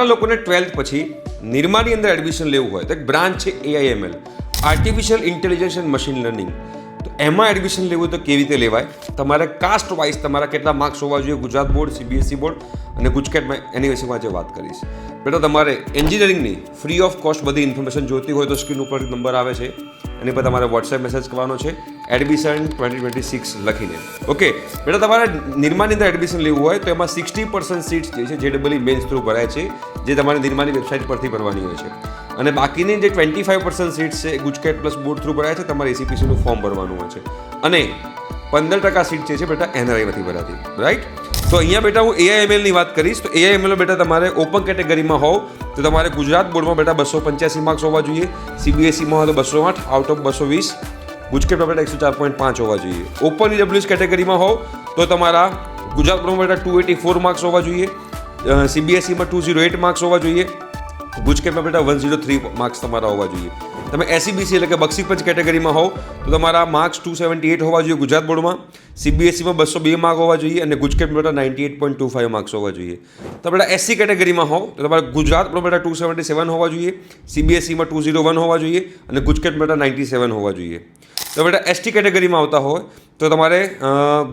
તમારા લોકોને 12th પછી નિરમાની અંદર એડમિશન લેવું હોય તો એક બ્રાન્ચ છે AIML, artificial intelligence and machine learning. તો એમાં એડમિશન લેવું તો કેવી રીતે લેવાય, તમારે કાસ્ટ વાઇઝ તમારા કેટલા માર્ક્સ હોવા જોઈએ, ગુજરાત બોર્ડ, CBSE બોર્ડ અને ગુજકેટમાં, એની વિશે આજે વાત કરીશ. બેટા તમારે એન્જિનિયરિંગની ફ્રી ઓફ કોસ્ટ બધી ઇન્ફોર્મેશન જોઈતી હોય તો સ્ક્રીન ઉપર નંબર આવે છે, એની પર તમારે વોટ્સએપ મેસેજ કરવાનો છે એડમિશન 2026 લખીને. ઓકે બેટા, તમારે નિરમાની અંદર એડમિશન લેવું હોય તો એમાં 60% સીટ્સ જે છે JEE મેન્સ થ્રુ ભરાય છે, જે તમારે નિરમાની વેબસાઇટ પરથી ભરવાની હોય છે. અને બાકીની જે 25% સીટ્સ છે ગુજકેટ પ્લસ બોર્ડ થ્રુ ભરાય છે, તમારે ACPCનું ફોર્મ ભરવાનું હોય છે. અને 15% સીટ જે છે બેટા NRI માંથી ભરાતી, રાઈટ. તો અહીંયા બેટા હું AIML ની વાત કરીશ. તો AIML બેટા તમારે ઓપન કેટેગરીમાં હોવ તો તમારે ગુજરાત બોર્ડમાં બેટા 285 માર્ક્સ હોવા જોઈએ, CBSEમાં હોય તો 208 આઉટ ઓફ 220, ગુજકેટમાં બેટા 104.5 હોવા જોઈએ. ઓપન EWS કેટેગરીમાં હોવ તો તમારા ગુજરાત બોર્ડમાં બેટા 284 માર્ક્સ હોવા જોઈએ, CBSEમાં 208 માર્ક્સ હોવા જોઈએ, ગુજકેટમાં બેટા 103 માર્ક્સ તમારા હોવા જોઈએ. તમે SEBC એટલે કે બક્ષીપંચ કેટેગરીમાં હોવ તો તમારા માર્ક્સ 278 હોવા જોઈએ ગુજરાત બોર્ડમાં, CBSEમાં 202 માર્ક હોવા જોઈએ અને ગુજકેટમાં બેટા 98.25 માર્ક્સ હોવા જોઈએ. તો બેટા SC કેટેગરીમાં હોવ તો તમારા ગુજરાત બોર્ડમાં બેટા 277 હોવા જોઈએ, CBSEમાં 201 હોવા જોઈએ અને ગુજકેટમાં બેટા 97 હોવા જોઈએ. તો બેટા ST કેટેગરીમાં આવતા હોય તો તમારે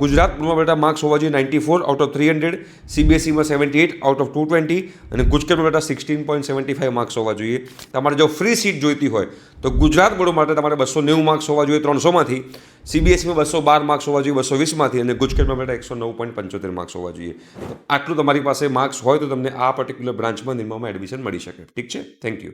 ગુજરાત બોર્ડમાં બેટા માર્ક્સ હોવા જોઈએ 94 આઉટ ઓફ 300, CBSEમાં 78 આઉટ ઓફ 220 અને ગુજકેટમાં બેટા 16.75 માર્ક્સ હોવા જોઈએ. તમારે જો ફ્રી સીટ જોઈતી હોય તો ગુજરાત બોર્ડ માટે તમારે 290 માર્ક્સ હોવા જોઈએ 300માંથી, CBSEમાં 212 માર્ક્સ હોવા જોઈએ 220માંથી અને ગુજકેટમાં બેટા 109.75 માર્ક્સ હોવા જોઈએ. તો આટલું તમારી પાસે માર્ક્સ હોય તો તમને આ પર્ટિક્યુલર બ્રાન્ચમાં નિરમામાં એડમિશન મળી શકે. ઠીક છે, થેન્ક યુ.